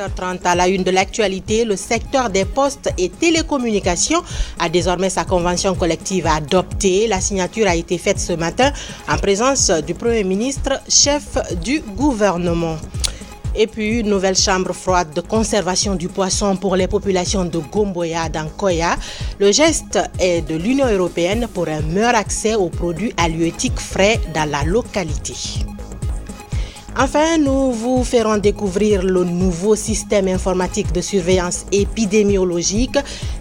7h30 à la une de l'actualité, le secteur des postes et télécommunications a désormais sa convention collective adoptée. La signature a été faite ce matin en présence du Premier ministre, chef du gouvernement. Et puis, une nouvelle chambre froide de conservation du poisson pour les populations de Gomboya dans Koya. Le geste est de l'Union européenne pour un meilleur accès aux produits halieutiques frais dans la localité. Enfin, nous vous ferons découvrir le nouveau système informatique de surveillance épidémiologique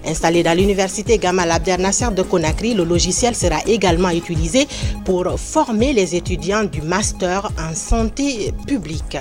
installé dans l'université Gamal Abdel Nasser de Conakry. Le logiciel sera également utilisé pour former les étudiants du master en santé publique.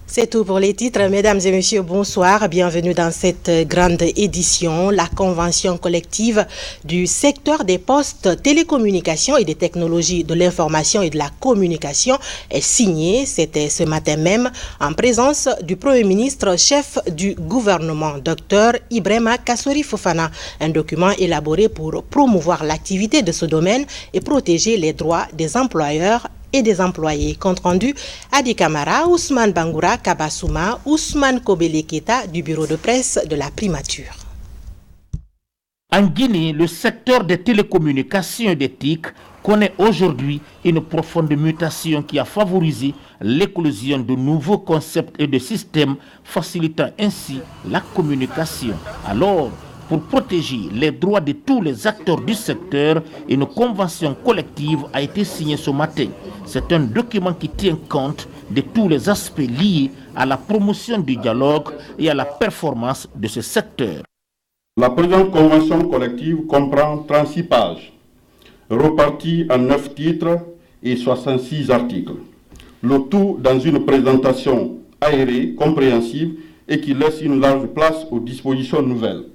C'est tout pour les titres. Mesdames et messieurs, bonsoir. Bienvenue dans cette grande édition. La convention collective du secteur des postes, télécommunications et des technologies de l'information et de la communication est signée. C'était ce matin même en présence du Premier ministre, chef du gouvernement, Dr Ibrahima Kassori Fofana. Un document élaboré pour promouvoir l'activité de ce domaine et protéger les droits des employeurs et des employés. Compte rendu Adi Kamara, Ousmane Bangoura, Kabassouma, Ousmane Kobele-Keta du bureau de presse de la primature. En Guinée, le secteur des télécommunications et des TIC connaît aujourd'hui une profonde mutation qui a favorisé l'éclosion de nouveaux concepts et de systèmes facilitant ainsi la communication. Alors, pour protéger les droits de tous les acteurs du secteur, une convention collective a été signée ce matin. C'est un document qui tient compte de tous les aspects liés à la promotion du dialogue et à la performance de ce secteur. La présente convention collective comprend 36 pages, reparties en 9 titres et 66 articles. Le tout dans une présentation aérée, compréhensible et qui laisse une large place aux dispositions nouvelles,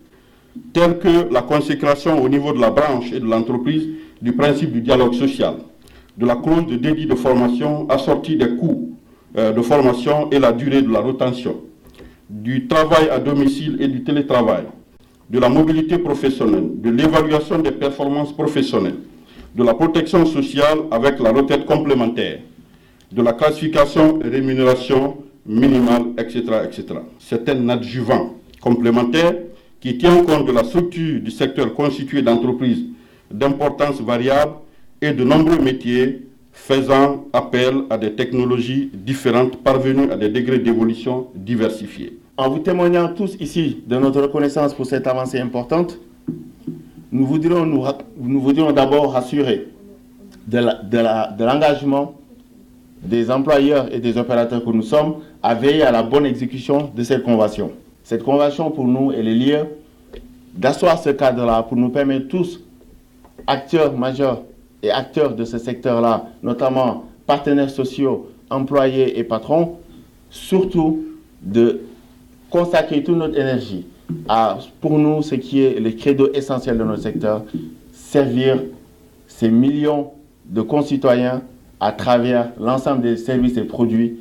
telles que la consécration au niveau de la branche et de l'entreprise du principe du dialogue social, de la clause de dédit de formation assortie des coûts de formation et la durée de la retention, du travail à domicile et du télétravail, de la mobilité professionnelle, de l'évaluation des performances professionnelles, de la protection sociale avec la retraite complémentaire, de la classification et rémunération minimale, etc., etc. C'est un adjuvant complémentaire qui tient compte de la structure du secteur constitué d'entreprises d'importance variable et de nombreux métiers faisant appel à des technologies différentes parvenues à des degrés d'évolution diversifiés. En vous témoignant tous ici de notre reconnaissance pour cette avancée importante, nous voudrions d'abord rassurer de l'engagement des employeurs et des opérateurs que nous sommes à veiller à la bonne exécution de cette convention. Cette convention, pour nous, elle est liée d'asseoir ce cadre-là pour nous permettre tous, acteurs majeurs et acteurs de ce secteur-là, notamment partenaires sociaux, employés et patrons, surtout de consacrer toute notre énergie à, pour nous, ce qui est le credo essentiel de notre secteur, servir ces millions de concitoyens à travers l'ensemble des services et produits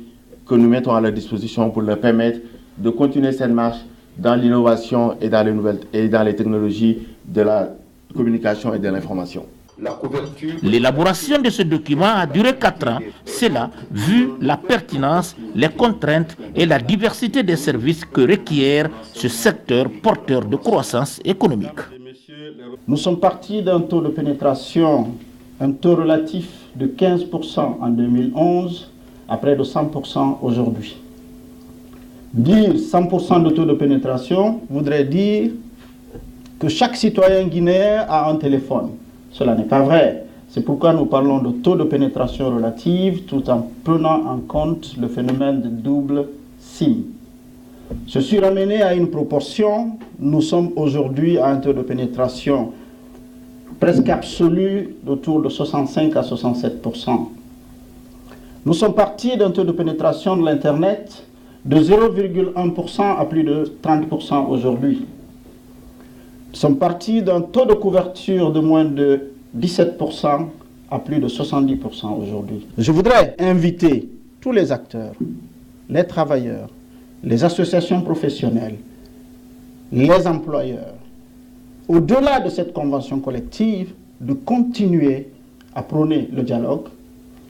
que nous mettons à leur disposition pour leur permettre de continuer cette marche dans l'innovation et dans les nouvelles et dans les technologies de la communication et de l'information. L'élaboration de ce document a duré 4 ans. C'est là, vu la pertinence, les contraintes et la diversité des services que requiert ce secteur porteur de croissance économique. Nous sommes partis d'un taux de pénétration, un taux relatif de 15% en 2011 à près de 100% aujourd'hui. Dire 100% de taux de pénétration voudrait dire que chaque citoyen guinéen a un téléphone. Cela n'est pas vrai. C'est pourquoi nous parlons de taux de pénétration relative tout en prenant en compte le phénomène de double SIM. Ceci ramené à une proportion, nous sommes aujourd'hui à un taux de pénétration presque absolu d'autour de 65 à 67%. Nous sommes partis d'un taux de pénétration de l'Internet de 0,1% à plus de 30% aujourd'hui. Nous sommes partis d'un taux de couverture de moins de 17% à plus de 70% aujourd'hui. Je voudrais inviter tous les acteurs, les travailleurs, les associations professionnelles, les employeurs, au-delà de cette convention collective, de continuer à prôner le dialogue,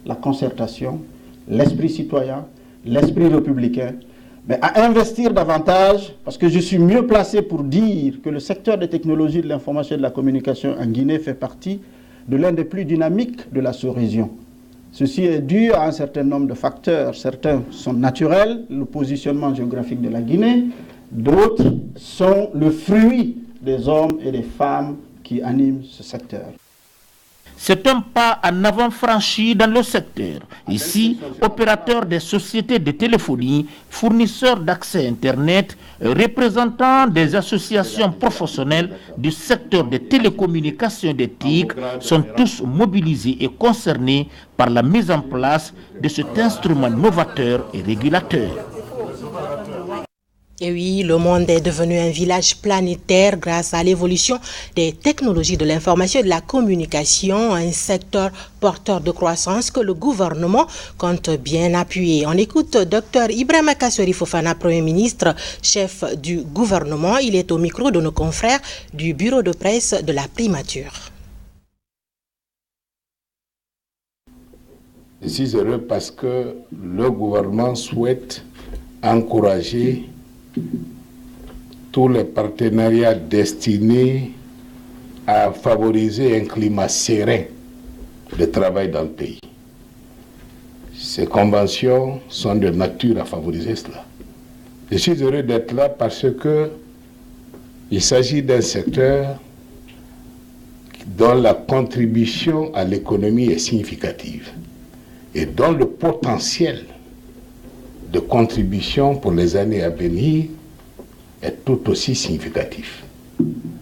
la concertation, l'esprit citoyen, l'esprit républicain, mais à investir davantage, parce que je suis mieux placé pour dire que le secteur des technologies de l'information et de la communication en Guinée fait partie de l'un des plus dynamiques de la sous-région. Ceci est dû à un certain nombre de facteurs. Certains sont naturels, le positionnement géographique de la Guinée, d'autres sont le fruit des hommes et des femmes qui animent ce secteur. C'est un pas en avant franchi dans le secteur. Ici, opérateurs des sociétés de téléphonie, fournisseurs d'accès Internet, représentants des associations professionnelles du secteur des télécommunications et des TIC sont tous mobilisés et concernés par la mise en place de cet instrument novateur et régulateur. Et oui, le monde est devenu un village planétaire grâce à l'évolution des technologies de l'information et de la communication, un secteur porteur de croissance que le gouvernement compte bien appuyer. On écoute Dr Ibrahima Kassori Fofana, Premier ministre, chef du gouvernement. Il est au micro de nos confrères du bureau de presse de la primature. Je suis heureux parce que le gouvernement souhaite encourager tous les partenariats destinés à favoriser un climat serein de travail dans le pays. Ces conventions sont de nature à favoriser cela. Je suis heureux d'être là parce que il s'agit d'un secteur dont la contribution à l'économie est significative et dont le potentiel de contribution pour les années à venir est tout aussi significatif.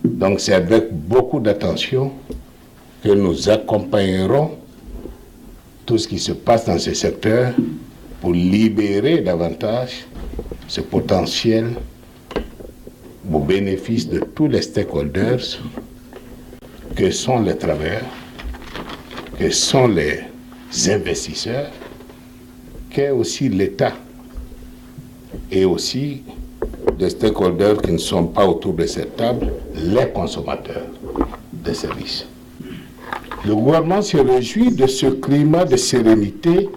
Donc c'est avec beaucoup d'attention que nous accompagnerons tout ce qui se passe dans ce secteur pour libérer davantage ce potentiel au bénéfice de tous les stakeholders que sont les travailleurs, que sont les investisseurs, qu'est aussi l'État et aussi des stakeholders qui ne sont pas autour de cette table, les consommateurs de services. Le gouvernement se réjouit de ce climat de sérénité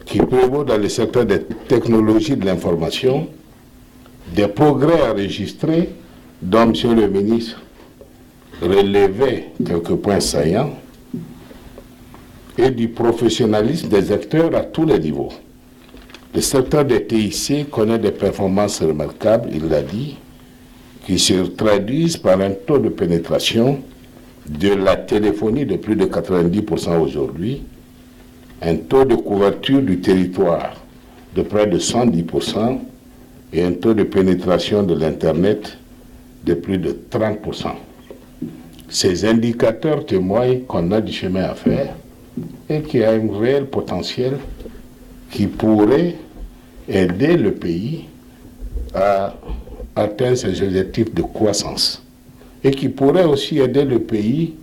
qui prévaut dans le secteur des technologies de l'information, des progrès enregistrés dont M. le ministre relevait quelques points saillants et du professionnalisme des acteurs à tous les niveaux. Le secteur des TIC connaît des performances remarquables, il l'a dit, qui se traduisent par un taux de pénétration de la téléphonie de plus de 90% aujourd'hui, un taux de couverture du territoire de près de 110% et un taux de pénétration de l'Internet de plus de 30%. Ces indicateurs témoignent qu'on a du chemin à faire et qu'il y a un réel potentiel qui pourrait aider le pays à atteindre ses objectifs de croissance et qui pourrait aussi aider le pays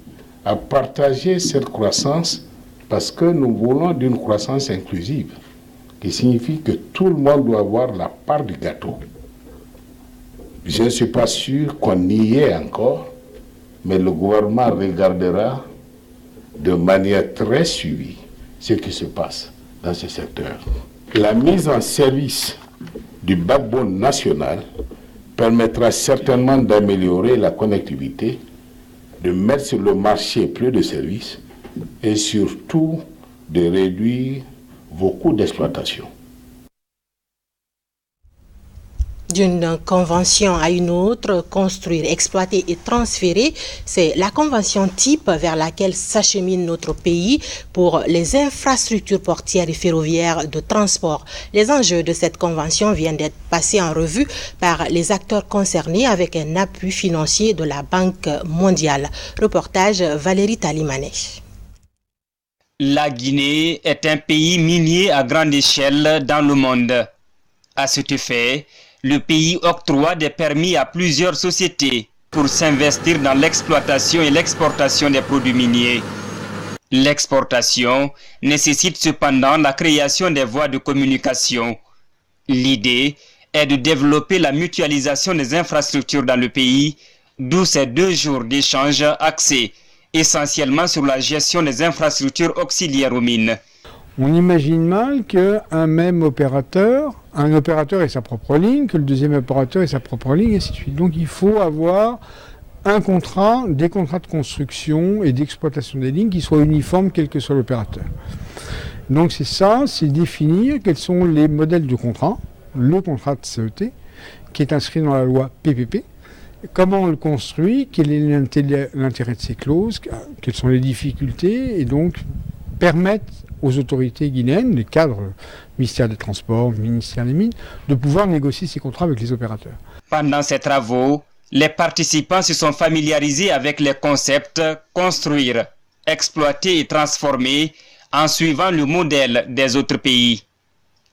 à partager cette croissance parce que nous voulons d'une croissance inclusive qui signifie que tout le monde doit avoir la part du gâteau. Je ne suis pas sûr qu'on y est encore, mais le gouvernement regardera de manière très suivie ce qui se passe dans ce secteur. La mise en service du backbone national permettra certainement d'améliorer la connectivité, de mettre sur le marché plus de services et surtout de réduire vos coûts d'exploitation. D'une convention à une autre, construire, exploiter et transférer, c'est la convention type vers laquelle s'achemine notre pays pour les infrastructures portières et ferroviaires de transport. Les enjeux de cette convention viennent d'être passés en revue par les acteurs concernés avec un appui financier de la Banque mondiale. Reportage Valérie Talimanet. La Guinée est un pays minier à grande échelle dans le monde. À cet effet, le pays octroie des permis à plusieurs sociétés pour s'investir dans l'exploitation et l'exportation des produits miniers. L'exportation nécessite cependant la création des voies de communication. L'idée est de développer la mutualisation des infrastructures dans le pays, d'où ces 2 jours d'échange axés essentiellement sur la gestion des infrastructures auxiliaires aux mines. On imagine mal qu'un même opérateur, un opérateur ait sa propre ligne, que le deuxième opérateur ait sa propre ligne, et ainsi de suite. Donc il faut avoir un contrat, des contrats de construction et d'exploitation des lignes qui soient uniformes quel que soit l'opérateur. Donc c'est définir quels sont les modèles de contrat, le contrat de CET, qui est inscrit dans la loi PPP, comment on le construit, quel est l'intérêt de ces clauses, quelles sont les difficultés, et donc permettre aux autorités guinéennes, les cadres, ministère des Transports, ministère des Mines, de pouvoir négocier ces contrats avec les opérateurs. Pendant ces travaux, les participants se sont familiarisés avec les concepts construire, exploiter et transformer en suivant le modèle des autres pays.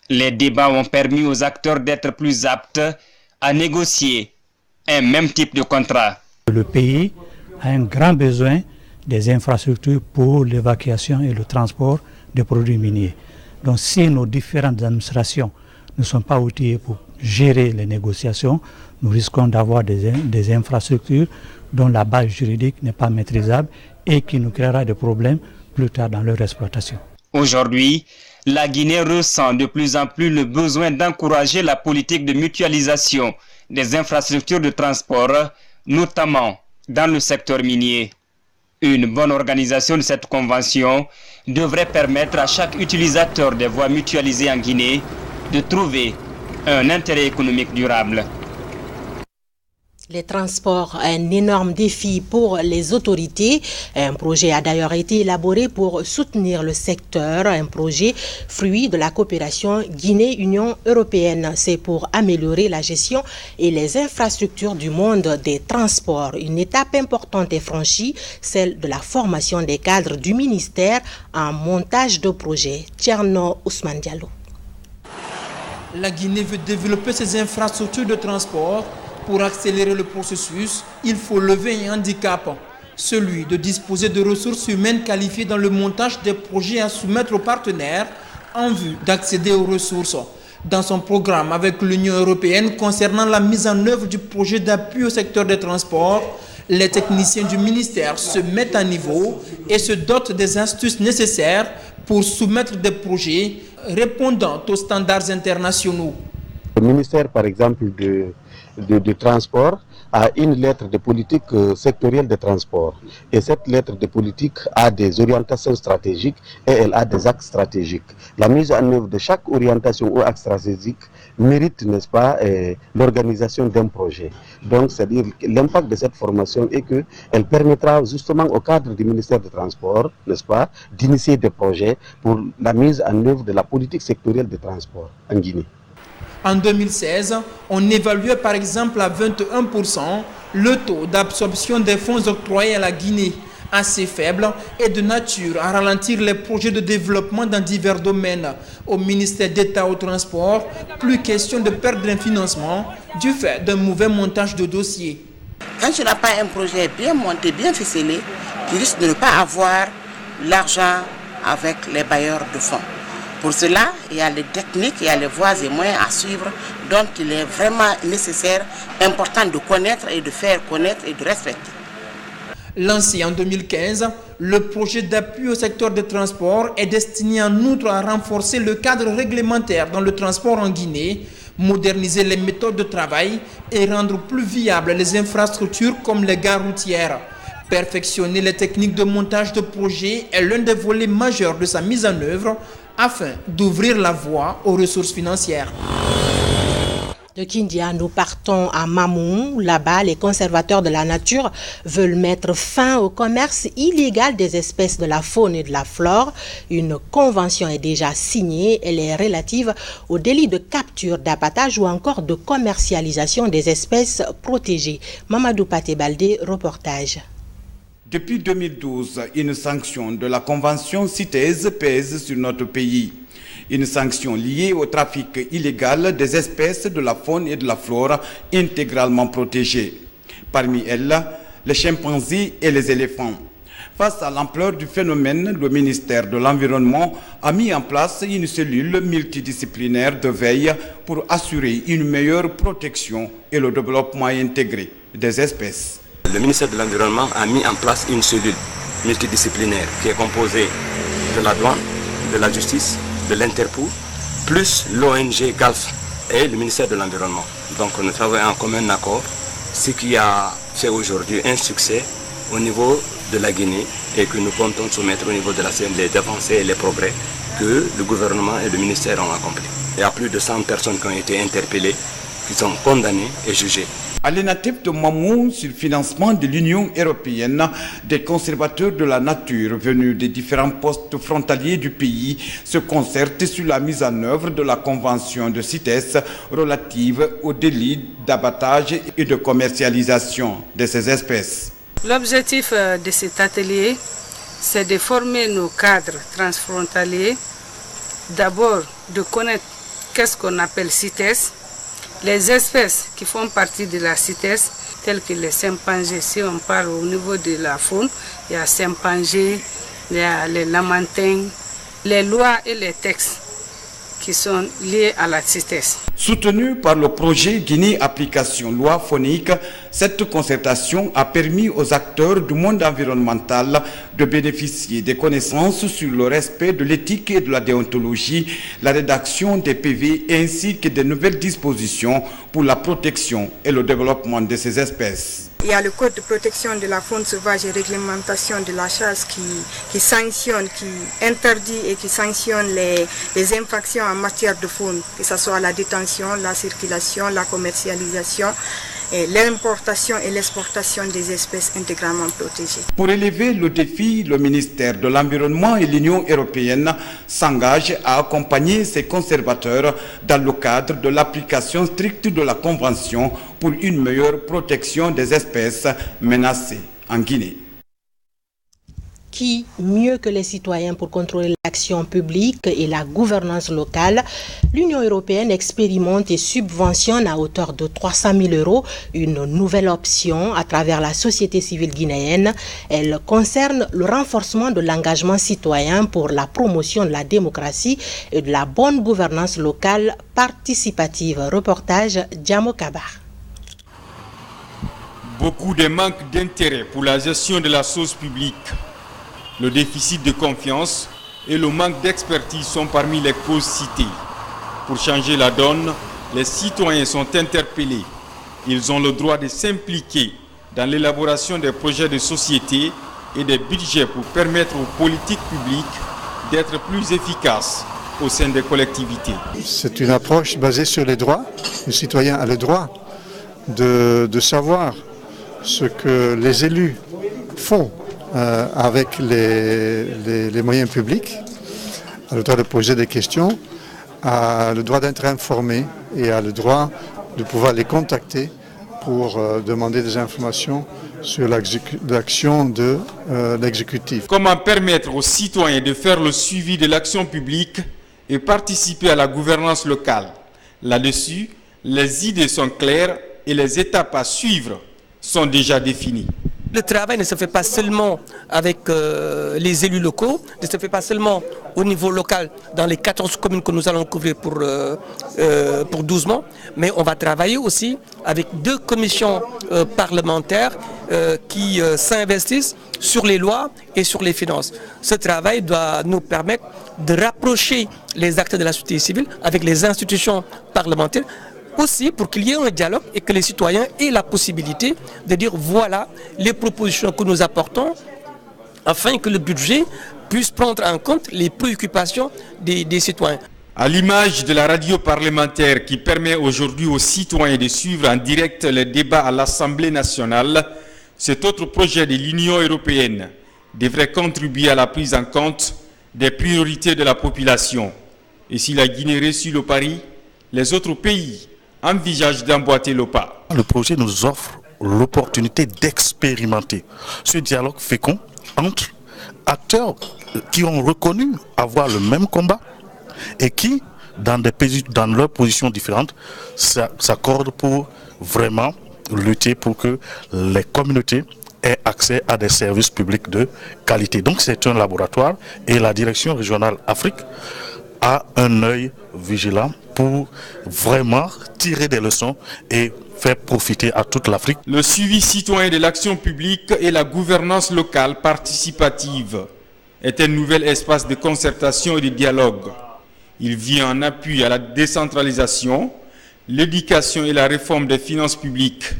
Les débats ont permis aux acteurs d'être plus aptes à négocier un même type de contrat. Le pays a un grand besoin des infrastructures pour l'évacuation et le transport des produits miniers. Donc si nos différentes administrations ne sont pas outillées pour gérer les négociations, nous risquons d'avoir des infrastructures dont la base juridique n'est pas maîtrisable et qui nous créera des problèmes plus tard dans leur exploitation. Aujourd'hui, la Guinée ressent de plus en plus le besoin d'encourager la politique de mutualisation des infrastructures de transport, notamment dans le secteur minier. Une bonne organisation de cette convention devrait permettre à chaque utilisateur des voies mutualisées en Guinée de trouver un intérêt économique durable. Les transports, un énorme défi pour les autorités. Un projet a d'ailleurs été élaboré pour soutenir le secteur, un projet fruit de la coopération Guinée-Union européenne. C'est pour améliorer la gestion et les infrastructures du monde des transports. Une étape importante est franchie, celle de la formation des cadres du ministère en montage de projets. Tcherno Ousmane Diallo. La Guinée veut développer ses infrastructures de transport. Pour accélérer le processus, il faut lever un handicap, celui de disposer de ressources humaines qualifiées dans le montage des projets à soumettre aux partenaires en vue d'accéder aux ressources. Dans son programme avec l'Union européenne concernant la mise en œuvre du projet d'appui au secteur des transports, les techniciens du ministère se mettent à niveau et se dotent des astuces nécessaires pour soumettre des projets répondant aux standards internationaux. Le ministère, par exemple, de transport a une lettre de politique sectorielle de transport. Et cette lettre de politique a des orientations stratégiques et elle a des axes stratégiques. La mise en œuvre de chaque orientation ou axe stratégique mérite, n'est-ce pas, l'organisation d'un projet. Donc, c'est-à-dire l'impact de cette formation est qu'elle permettra justement au cadre du ministère des Transports, n'est-ce pas, d'initier des projets pour la mise en œuvre de la politique sectorielle de transport en Guinée. En 2016, on évaluait par exemple à 21% le taux d'absorption des fonds octroyés à la Guinée, assez faible et de nature à ralentir les projets de développement dans divers domaines. Au ministère d'État au transport, plus question de perdre un financement du fait d'un mauvais montage de dossier. Quand tu n'as pas un projet bien monté, bien ficelé, tu risques de ne pas avoir l'argent avec les bailleurs de fonds. Pour cela, il y a les techniques, il y a les voies et moyens à suivre, dont il est vraiment nécessaire, important de connaître et de faire connaître et de respecter. Lancé en 2015, le projet d'appui au secteur des transports est destiné en outre à renforcer le cadre réglementaire dans le transport en Guinée, moderniser les méthodes de travail et rendre plus viables les infrastructures comme les gares routières. Perfectionner les techniques de montage de projets est l'un des volets majeurs de sa mise en œuvre afin d'ouvrir la voie aux ressources financières. De Kindia, nous partons à Mamou. Là-bas, les conservateurs de la nature veulent mettre fin au commerce illégal des espèces de la faune et de la flore. Une convention est déjà signée. Elle est relative au délit de capture, d'abattage ou encore de commercialisation des espèces protégées. Mamadou Paté-Baldé, reportage. Depuis 2012, une sanction de la Convention CITES pèse sur notre pays. Une sanction liée au trafic illégal des espèces de la faune et de la flore intégralement protégées. Parmi elles, les chimpanzés et les éléphants. Face à l'ampleur du phénomène, le ministère de l'Environnement a mis en place une cellule multidisciplinaire de veille pour assurer une meilleure protection et le développement intégré des espèces. Le ministère de l'Environnement a mis en place une cellule multidisciplinaire qui est composée de la douane, de la Justice, de l'Interpol, plus l'ONG Galf et le ministère de l'Environnement. Donc nous travaillons en commun accord, ce qui a fait aujourd'hui un succès au niveau de la Guinée et que nous comptons soumettre au niveau de la CND, les avancées et les progrès que le gouvernement et le ministère ont accomplis. Il y a plus de 100 personnes qui ont été interpellées, qui sont condamnées et jugées. À l'initiative de Mamou sur le financement de l'Union européenne, des conservateurs de la nature venus des différents postes frontaliers du pays se concertent sur la mise en œuvre de la convention de CITES relative au délit d'abattage et de commercialisation de ces espèces. L'objectif de cet atelier, c'est de former nos cadres transfrontaliers, d'abord de connaître qu'est-ce qu'on appelle CITES, les espèces qui font partie de la CITES, telles que les chimpanzés, si on parle au niveau de la faune, il y a chimpanzés, il y a les lamantins, les lois et les textes qui sont liés à la CITES. Soutenue par le projet Guinée Application Loi Phonique, cette concertation a permis aux acteurs du monde environnemental de bénéficier des connaissances sur le respect de l'éthique et de la déontologie, la rédaction des PV ainsi que de nouvelles dispositions pour la protection et le développement de ces espèces. Il y a le code de protection de la faune sauvage et réglementation de la chasse qui sanctionne, qui interdit et qui sanctionne les infractions en matière de faune, que ce soit la détention, la circulation, la commercialisation, l'importation et l'exportation des espèces intégralement protégées. Pour élever le défi, le ministère de l'Environnement et l'Union européenne s'engagent à accompagner ces conservateurs dans le cadre de l'application stricte de la Convention pour une meilleure protection des espèces menacées en Guinée. Qui mieux que les citoyens pour contrôler l'action publique et la gouvernance locale? L'Union européenne expérimente et subventionne à hauteur de 300 000 € une nouvelle option à travers la société civile guinéenne. Elle concerne le renforcement de l'engagement citoyen pour la promotion de la démocratie et de la bonne gouvernance locale participative. Reportage Djamo Kabar. Beaucoup de manque d'intérêt pour la gestion de la chose publique, le déficit de confiance et le manque d'expertise sont parmi les causes citées. Pour changer la donne, les citoyens sont interpellés. Ils ont le droit de s'impliquer dans l'élaboration des projets de société et des budgets pour permettre aux politiques publiques d'être plus efficaces au sein des collectivités. C'est une approche basée sur les droits. Le citoyen a le droit de savoir ce que les élus font avec les moyens publics, a le droit de poser des questions, a le droit d'être informé et a le droit de pouvoir les contacter pour demander des informations sur l'action de l'exécutif. Comment permettre aux citoyens de faire le suivi de l'action publique et participer à la gouvernance locale? Là-dessus, les idées sont claires et les étapes à suivre sont déjà définies. Le travail ne se fait pas seulement avec les élus locaux, ne se fait pas seulement au niveau local dans les 14 communes que nous allons couvrir pour 12 mois, mais on va travailler aussi avec 2 commissions parlementaires qui s'investissent sur les lois et sur les finances. Ce travail doit nous permettre de rapprocher les acteurs de la société civile avec les institutions parlementaires, aussi pour qu'il y ait un dialogue et que les citoyens aient la possibilité de dire voilà les propositions que nous apportons afin que le budget puisse prendre en compte les préoccupations des citoyens. À l'image de la radio parlementaire qui permet aujourd'hui aux citoyens de suivre en direct les débats à l'Assemblée nationale, cet autre projet de l'Union européenne devrait contribuer à la prise en compte des priorités de la population. Et si la Guinée réussit le pari, les autres pays envisage d'emboîter le pas. Le projet nous offre l'opportunité d'expérimenter ce dialogue fécond entre acteurs qui ont reconnu avoir le même combat et qui, dans leurs positions différentes, s'accordent pour vraiment lutter pour que les communautés aient accès à des services publics de qualité. Donc c'est un laboratoire et la direction régionale Afrique a un œil vigilant pour vraiment tirer des leçons et faire profiter à toute l'Afrique. Le suivi citoyen de l'action publique et la gouvernance locale participative. est un nouvel espace de concertation et de dialogue. Il vient en appui à la décentralisation, l'éducation et la réforme des finances publiques.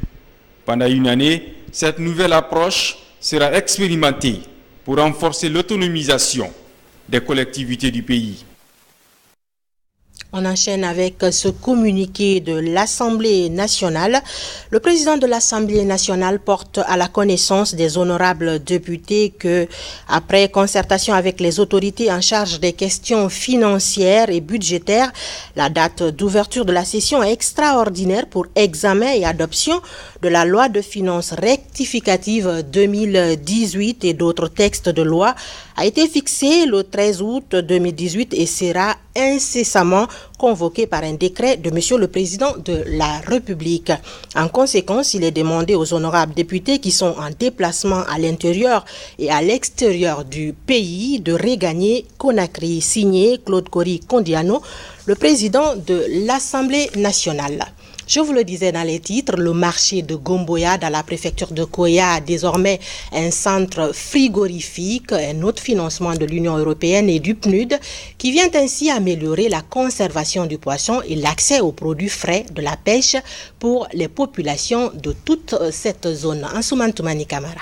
Pendant une année, cette nouvelle approche sera expérimentée pour renforcer l'autonomisation des collectivités du pays. On enchaîne avec ce communiqué de l'Assemblée nationale. Le président de l'Assemblée nationale porte à la connaissance des honorables députés que, après concertation avec les autorités en charge des questions financières et budgétaires, la date d'ouverture de la session extraordinaire pour examen et adoption de la loi de finances rectificative 2018 et d'autres textes de loi a été fixée le 13 août 2018 et sera incessamment convoqué par un décret de Monsieur le Président de la République. En conséquence, il est demandé aux honorables députés qui sont en déplacement à l'intérieur et à l'extérieur du pays de regagner Conakry. Signé Claude Kori Kondiano, le président de l'Assemblée nationale. Je vous le disais dans les titres, le marché de Gomboya dans la préfecture de Koya a désormais un centre frigorifique, un autre financement de l'Union européenne et du PNUD qui vient ainsi améliorer la conservation du poisson et l'accès aux produits frais de la pêche pour les populations de toute cette zone. Ansoumane Toumani Kamara.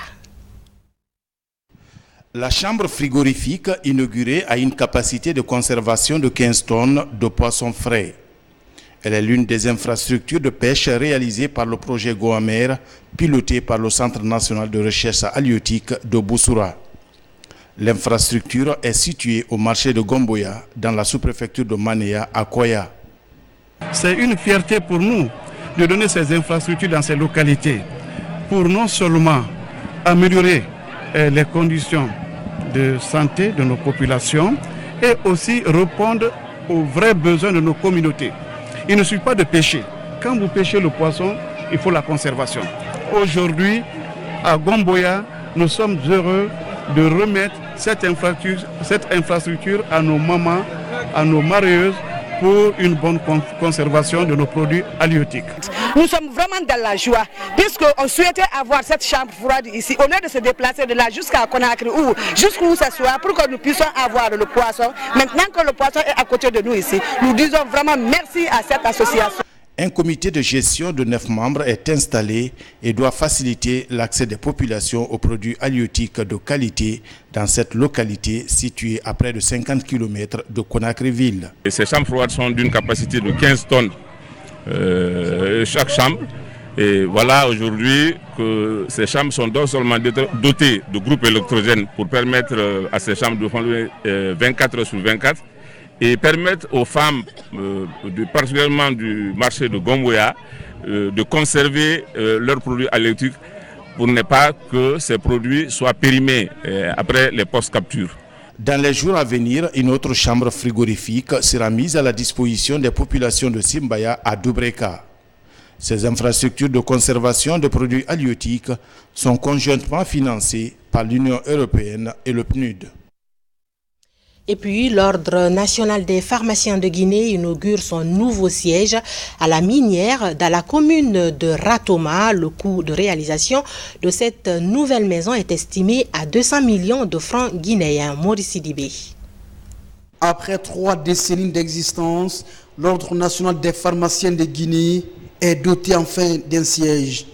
La chambre frigorifique inaugurée a une capacité de conservation de 15 tonnes de poissons frais. Elle est l'une des infrastructures de pêche réalisées par le projet Goamer, piloté par le Centre national de recherche halieutique de Boussoura. L'infrastructure est située au marché de Gomboya, dans la sous-préfecture de Manéa, à Koya. C'est une fierté pour nous de donner ces infrastructures dans ces localités, pour non seulement améliorer les conditions de santé de nos populations, et aussi répondre aux vrais besoins de nos communautés. Il ne suffit pas de pêcher. Quand vous pêchez le poisson, il faut la conservation. Aujourd'hui, à Gomboya, nous sommes heureux de remettre cette infrastructure à nos mamans, à nos marieuses, pour une bonne conservation de nos produits halieutiques. Nous sommes vraiment dans la joie, puisqu'on souhaitait avoir cette chambre froide ici, au lieu de se déplacer de là jusqu'à Conakry ou jusqu'où ce soit, pour que nous puissions avoir le poisson. Maintenant que le poisson est à côté de nous ici, nous disons vraiment merci à cette association. Un comité de gestion de 9 membres est installé et doit faciliter l'accès des populations aux produits halieutiques de qualité dans cette localité située à près de 50 km de Conakry-Ville. Ces chambres froides sont d'une capacité de 15 tonnes chaque chambre. Et voilà aujourd'hui que ces chambres sont non seulement dotées de groupes électrogènes pour permettre à ces chambres de fonctionner 24 heures sur 24, et permettre aux femmes, particulièrement du marché de Gomboya, de conserver leurs produits halieutiques pour ne pas que ces produits soient périmés après les post-captures. Dans les jours à venir, une autre chambre frigorifique sera mise à la disposition des populations de Simbaya à Dubreka. Ces infrastructures de conservation de produits halieutiques sont conjointement financées par l'Union européenne et le PNUD. Et puis, l'Ordre national des pharmaciens de Guinée inaugure son nouveau siège à la minière dans la commune de Ratoma. Le coût de réalisation de cette nouvelle maison est estimé à 200 millions de francs guinéens. Maurice Sidibé. Après 3 décennies d'existence, l'Ordre national des pharmaciens de Guinée est doté enfin d'un siège.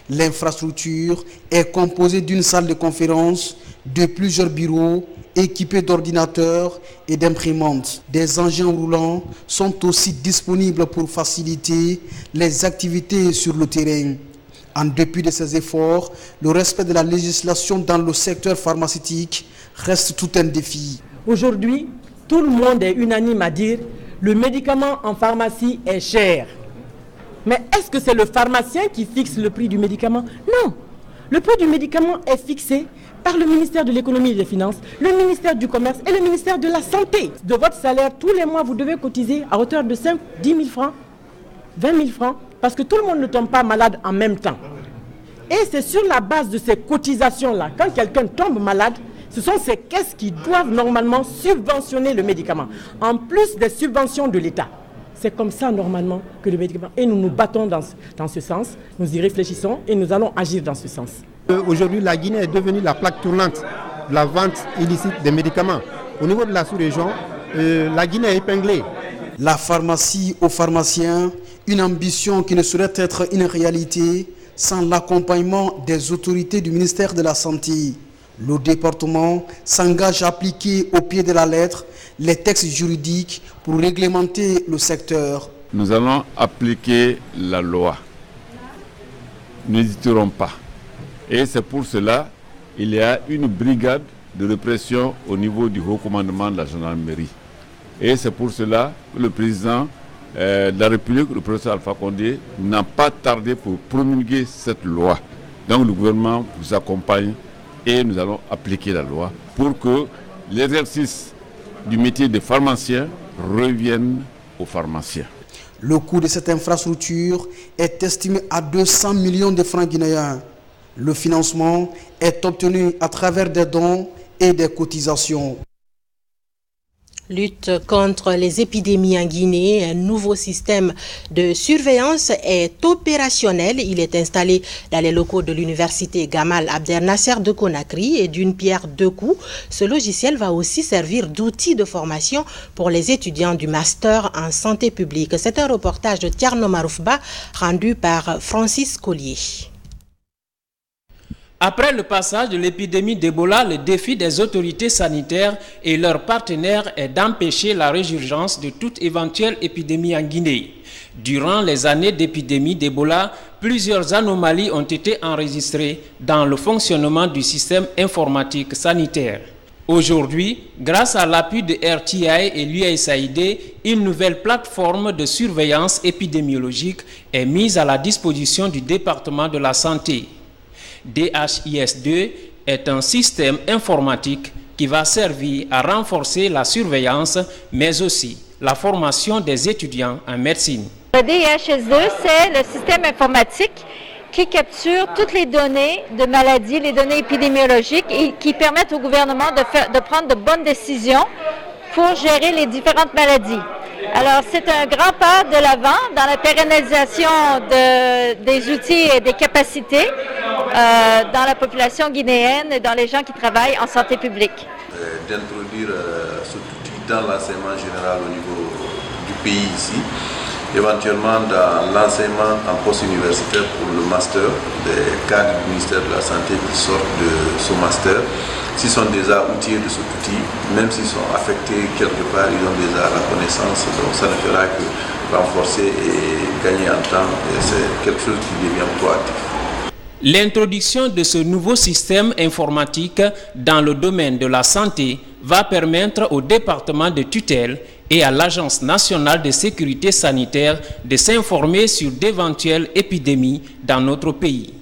L'infrastructure est composée d'une salle de conférence, de plusieurs bureaux, équipés d'ordinateurs et d'imprimantes. Des engins roulants sont aussi disponibles pour faciliter les activités sur le terrain. En dépit de ces efforts, le respect de la législation dans le secteur pharmaceutique reste tout un défi. Aujourd'hui, tout le monde est unanime à dire que le médicament en pharmacie est cher. Mais est-ce que c'est le pharmacien qui fixe le prix du médicament? Non. Le prix du médicament est fixé par le ministère de l'économie et des finances, le ministère du commerce et le ministère de la santé. De votre salaire, tous les mois, vous devez cotiser à hauteur de 5, 10 000 francs, 20 000 francs, parce que tout le monde ne tombe pas malade en même temps. Et c'est sur la base de ces cotisations-là, quand quelqu'un tombe malade, ce sont ces caisses qui doivent normalement subventionner le médicament, en plus des subventions de l'État. C'est comme ça normalement que le médicament... Et nous nous battons dans ce sens, nous y réfléchissons et nous allons agir dans ce sens. Aujourd'hui, la Guinée est devenue la plaque tournante la vente illicite des médicaments. Au niveau de la sous-région, la Guinée est épinglée. La pharmacie aux pharmaciens, une ambition qui ne saurait être une réalité sans l'accompagnement des autorités du ministère de la Santé. Le département s'engage à appliquer au pied de la lettre les textes juridiques pour réglementer le secteur. Nous allons appliquer la loi. Nous n'hésiterons pas. Et c'est pour cela qu'il y a une brigade de répression au niveau du haut commandement de la gendarmerie. Et c'est pour cela que le président de la République, le professeur Alpha Condé, n'a pas tardé pour promulguer cette loi. Donc le gouvernement vous accompagne et nous allons appliquer la loi pour que l'exercice du métier de pharmacien revienne aux pharmaciens. Le coût de cette infrastructure est estimé à 200 millions de francs guinéens. Le financement est obtenu à travers des dons et des cotisations. Lutte contre les épidémies en Guinée, un nouveau système de surveillance est opérationnel. Il est installé dans les locaux de l'université Gamal Abdel Nasser de Conakry et d'une pierre deux coups. Ce logiciel va aussi servir d'outil de formation pour les étudiants du master en santé publique. C'est un reportage de Tierno Maroufba rendu par Francis Collier. Après le passage de l'épidémie d'Ebola, le défi des autorités sanitaires et leurs partenaires est d'empêcher la résurgence de toute éventuelle épidémie en Guinée. Durant les années d'épidémie d'Ebola, plusieurs anomalies ont été enregistrées dans le fonctionnement du système informatique sanitaire. Aujourd'hui, grâce à l'appui de RTI et l'USAID, une nouvelle plateforme de surveillance épidémiologique est mise à la disposition du département de la santé. DHIS2 est un système informatique qui va servir à renforcer la surveillance, mais aussi la formation des étudiants en médecine. Le DHIS2, c'est le système informatique qui capture toutes les données de maladies, les données épidémiologiques et qui permettent au gouvernement de prendre de bonnes décisions pour gérer les différentes maladies. Alors, c'est un grand pas de l'avant dans la pérennisation des outils et des capacités dans la population guinéenne et dans les gens qui travaillent en santé publique. D'introduire cet outil dans l'enseignement général au niveau du pays ici, éventuellement dans l'enseignement en post-universitaire pour le master, des cadres du ministère de la Santé qui sortent de ce master. S'ils sont déjà outillés de cet outil, même s'ils sont affectés quelque part, ils ont déjà la connaissance, donc ça ne fera que renforcer et gagner en temps, et c'est quelque chose qui devient proactif. L'introduction de ce nouveau système informatique dans le domaine de la santé va permettre au département de tutelle et à l'Agence nationale de sécurité sanitaire de s'informer sur d'éventuelles épidémies dans notre pays.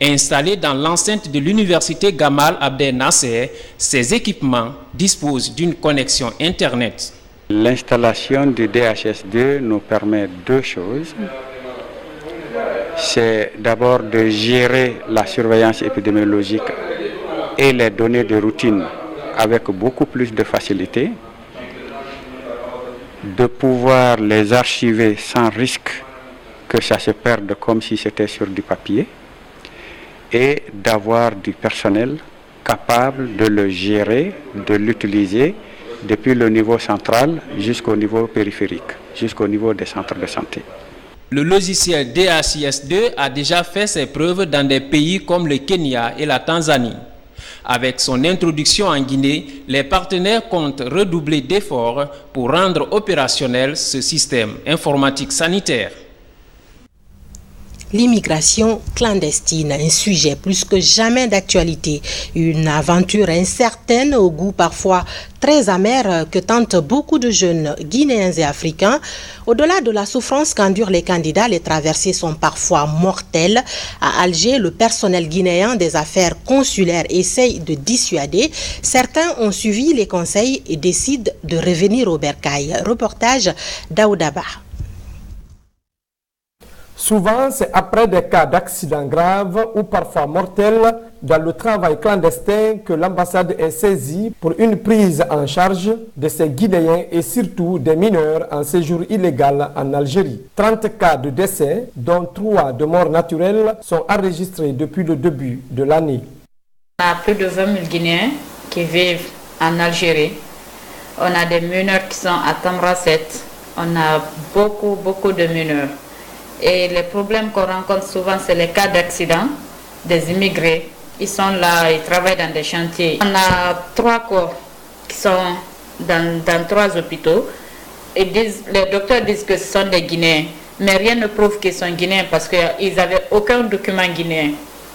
Installés dans l'enceinte de l'université Gamal Abdel Nasser, ces équipements disposent d'une connexion Internet. L'installation du DHIS2 nous permet deux choses. C'est d'abord de gérer la surveillance épidémiologique et les données de routine avec beaucoup plus de facilité, de pouvoir les archiver sans risque que ça se perde comme si c'était sur du papier, et d'avoir du personnel capable de le gérer, de l'utiliser depuis le niveau central jusqu'au niveau périphérique, jusqu'au niveau des centres de santé. Le logiciel DHIS2 a déjà fait ses preuves dans des pays comme le Kenya et la Tanzanie. Avec son introduction en Guinée, les partenaires comptent redoubler d'efforts pour rendre opérationnel ce système informatique sanitaire. L'immigration clandestine, un sujet plus que jamais d'actualité. Une aventure incertaine au goût parfois très amer que tentent beaucoup de jeunes Guinéens et Africains. Au-delà de la souffrance qu'endurent les candidats, les traversées sont parfois mortelles. À Alger, le personnel guinéen des affaires consulaires essaye de dissuader. Certains ont suivi les conseils et décident de revenir au bercail. Reportage d'Aoudaba. Souvent, c'est après des cas d'accidents graves ou parfois mortels dans le travail clandestin que l'ambassade est saisie pour une prise en charge de ces Guinéens et surtout des mineurs en séjour illégal en Algérie. 30 cas de décès, dont 3 de morts naturelles, sont enregistrés depuis le début de l'année. On a plus de 20 000 Guinéens qui vivent en Algérie. On a des mineurs qui sont à Tamraset. On a beaucoup de mineurs. Et les problèmes qu'on rencontre souvent, c'est les cas d'accident des immigrés. Ils sont là, ils travaillent dans des chantiers. On a 3 corps qui sont dans 3 hôpitaux. Et les docteurs disent que ce sont des Guinéens. Mais rien ne prouve qu'ils sont Guinéens parce qu'ils n'avaient aucun document guinéen.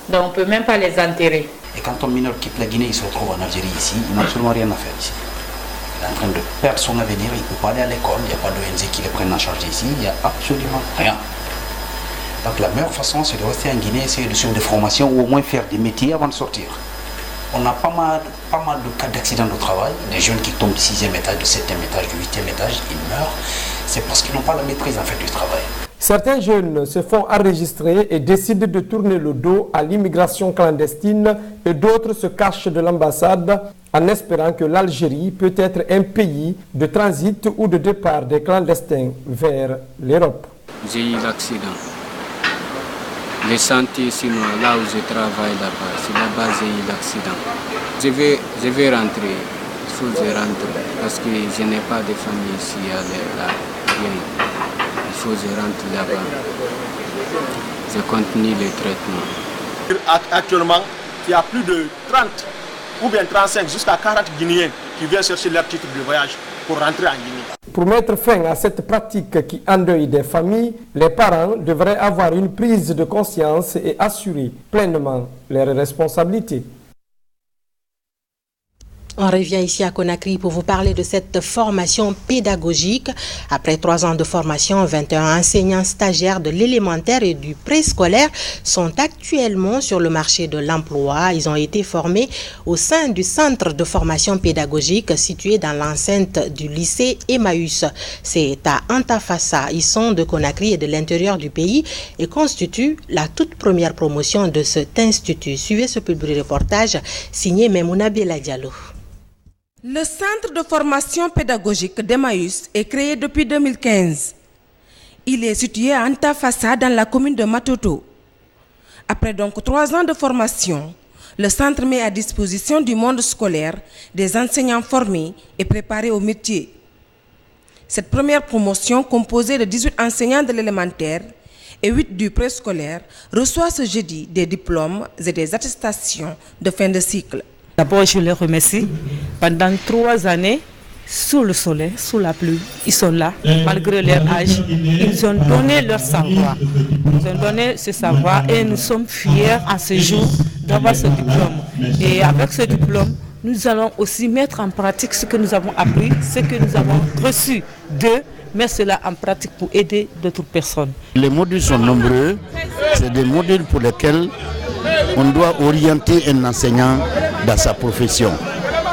Donc on ne peut même pas les enterrer. Et quand un mineur quitte la Guinée, il se retrouve en Algérie ici, il n'a absolument rien à faire ici. Il est en train de perdre son avenir, il ne peut pas aller à l'école, il n'y a pas d'ONG qui les prenne en charge ici, il n'y a absolument rien. Donc la meilleure façon, c'est de rester en Guinée, essayer de suivre des formations ou au moins faire des métiers avant de sortir. On a pas mal de cas d'accidents de travail, des jeunes qui tombent du 6e étage, du 7e étage, du 8e étage, ils meurent. C'est parce qu'ils n'ont pas la maîtrise en fait du travail. Certains jeunes se font enregistrer et décident de tourner le dos à l'immigration clandestine et d'autres se cachent de l'ambassade en espérant que l'Algérie peut être un pays de transit ou de départ des clandestins vers l'Europe. J'ai eu l'accident. J'ai senti sinon là où je travaille là-bas, c'est là-bas j'ai eu l'accident. Je vais rentrer, il faut que je rentre parce que je n'ai pas de famille ici à rien. Il faut que je rentre là-bas. Je continue le traitement. Actuellement, il y a plus de 30 ou bien 35 jusqu'à 40 Guinéens qui viennent chercher leur titre de voyage pour rentrer en Guinée. Pour mettre fin à cette pratique qui endeuille des familles, les parents devraient avoir une prise de conscience et assurer pleinement leurs responsabilités. On revient ici à Conakry pour vous parler de cette formation pédagogique. Après 3 ans de formation, 21 enseignants stagiaires de l'élémentaire et du préscolaire sont actuellement sur le marché de l'emploi. Ils ont été formés au sein du centre de formation pédagogique situé dans l'enceinte du lycée Emmaüs. C'est à Antafassa. Ils sont de Conakry et de l'intérieur du pays et constituent la toute première promotion de cet institut. Suivez ce public reportage signé Memouna Bella Diallo. Le centre de formation pédagogique d'Emmaüs est créé depuis 2015. Il est situé à Antafassa dans la commune de Matoto. Après donc 3 ans de formation, le centre met à disposition du monde scolaire des enseignants formés et préparés au métier. Cette première promotion, composée de 18 enseignants de l'élémentaire et 8 du préscolaire, reçoit ce jeudi des diplômes et des attestations de fin de cycle. D'abord, je les remercie. Pendant 3 années, sous le soleil, sous la pluie, ils sont là, malgré leur âge. Ils ont donné leur savoir. Ils ont donné ce savoir et nous sommes fiers à ce jour d'avoir ce diplôme. Et avec ce diplôme, nous allons aussi mettre en pratique ce que nous avons appris, ce que nous avons reçu d'eux, mettre cela en pratique pour aider d'autres personnes. Les modules sont nombreux. C'est des modules pour lesquels on doit orienter un enseignant dans sa profession.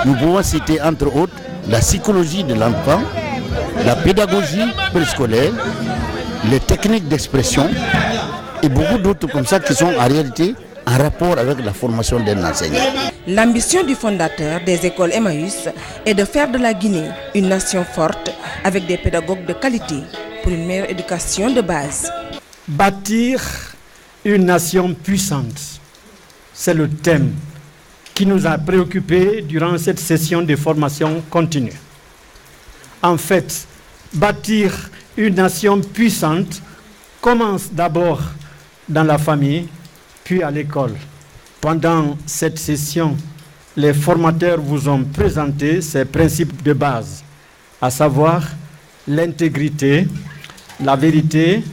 Nous pouvons citer entre autres la psychologie de l'enfant, la pédagogie préscolaire, les techniques d'expression et beaucoup d'autres comme ça qui sont en réalité en rapport avec la formation d'un enseignant. L'ambition du fondateur des écoles Emmaüs est de faire de la Guinée une nation forte avec des pédagogues de qualité pour une meilleure éducation de base. Bâtir une nation puissante, c'est le thème qui nous a préoccupés durant cette session de formation continue. En fait, bâtir une nation puissante commence d'abord dans la famille, puis à l'école. Pendant cette session, les formateurs vous ont présenté ces principes de base, à savoir l'intégrité, la vérité,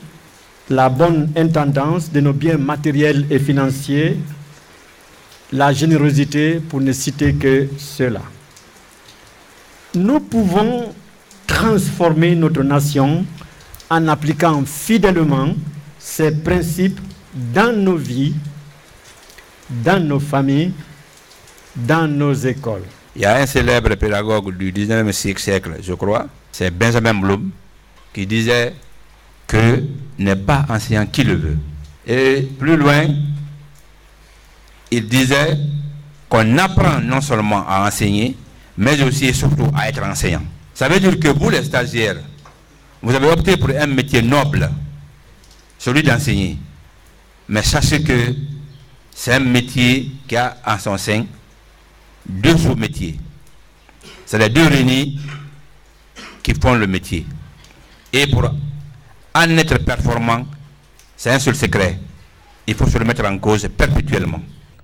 la bonne intendance de nos biens matériels et financiers, la générosité, pour ne citer que cela. Nous pouvons transformer notre nation en appliquant fidèlement ces principes dans nos vies, dans nos familles, dans nos écoles. Il y a un célèbre pédagogue du 19e siècle, je crois, c'est Benjamin Bloom, qui disait que n'est pas enseignant qui le veut. Et plus loin, il disait qu'on apprend non seulement à enseigner, mais aussi et surtout à être enseignant. Ça veut dire que vous, les stagiaires, vous avez opté pour un métier noble, celui d'enseigner. Mais sachez que c'est un métier qui a en son sein deux sous-métiers. C'est les deux réunis qui font le métier. Et pour en être performant, c'est un seul secret. Il faut se le mettre en cause perpétuellement.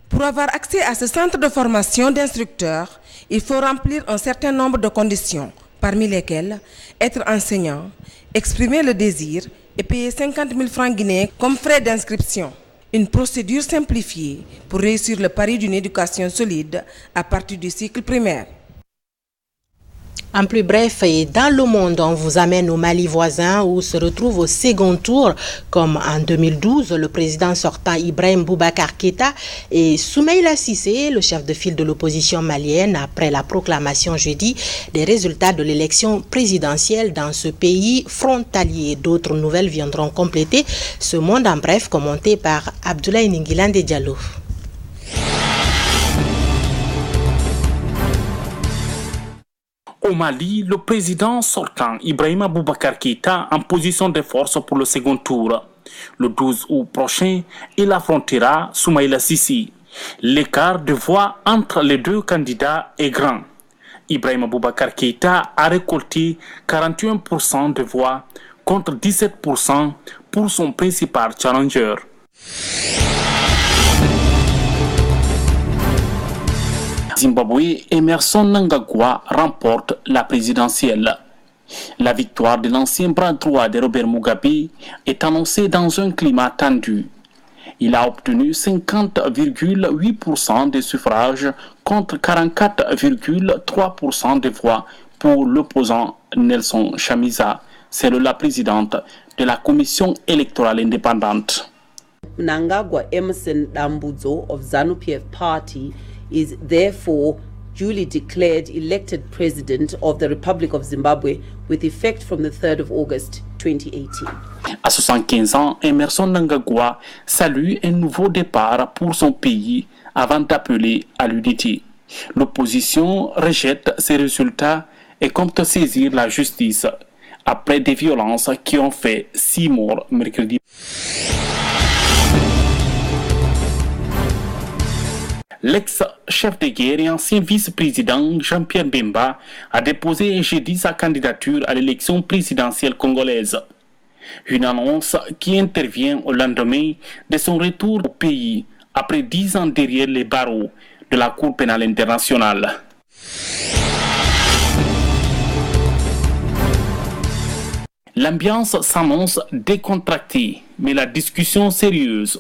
Pour avoir accès à ce centre de formation d'instructeurs, il faut remplir un certain nombre de conditions, parmi lesquelles être enseignant, exprimer le désir et payer 50 000 francs guinéens comme frais d'inscription. Une procédure simplifiée pour réussir le pari d'une éducation solide à partir du cycle primaire. En plus bref, et dans le monde, on vous amène au Mali voisin où se retrouve au second tour, comme en 2012, le président sortant Ibrahim Boubacar Keïta et Soumaïla Cissé, le chef de file de l'opposition malienne, après la proclamation jeudi des résultats de l'élection présidentielle dans ce pays frontalier. D'autres nouvelles viendront compléter ce monde en bref, commenté par Abdoulaye Ningilande Diallo. Au Mali, le président sortant Ibrahim Boubacar Keïta en position de force pour le second tour. Le 12 août prochain, il affrontera Soumaïla Cissé. L'écart de voix entre les deux candidats est grand. Ibrahim Boubacar Keïta a récolté 41% de voix contre 17% pour son principal challenger. Zimbabwe, Emerson Mnangagwa remporte la présidentielle. La victoire de l'ancien bras droit de Robert Mugabe est annoncée dans un climat tendu. Il a obtenu 50,8% des suffrages contre 44,3% des voix pour l'opposant Nelson Chamisa, selon la présidente de la commission électorale indépendante. Mnangagwa Emerson Dambudzo of ZANU-PF Party is therefore duly declared elected President of the Republic of Zimbabwe with effect from the 3rd of August 2018. À 75 ans, Emerson Mnangagwa salue un nouveau départ pour son pays avant d'appeler à l'unité. L'opposition rejette ces résultats et compte saisir la justice après des violences qui ont fait 6 morts mercredi. L'ex-chef de guerre et ancien vice-président Jean-Pierre Bemba a déposé jeudi sa candidature à l'élection présidentielle congolaise. Une annonce qui intervient au lendemain de son retour au pays après 10 ans derrière les barreaux de la Cour pénale internationale. L'ambiance s'annonce décontractée, mais la discussion sérieuse.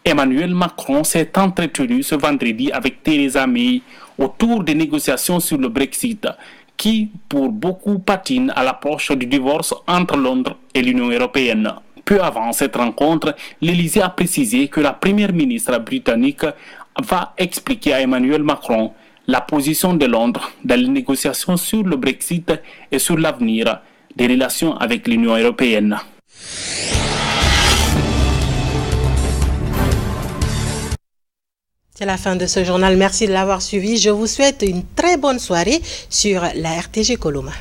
Emmanuel Macron s'est entretenu ce vendredi avec Theresa May autour des négociations sur le Brexit, qui, pour beaucoup, patinent à l'approche du divorce entre Londres et l'Union européenne. Peu avant cette rencontre, l'Élysée a précisé que la première ministre britannique va expliquer à Emmanuel Macron la position de Londres dans les négociations sur le Brexit et sur l'avenir des relations avec l'Union européenne. C'est la fin de ce journal. Merci de l'avoir suivi. Je vous souhaite une très bonne soirée sur la RTG Coloma.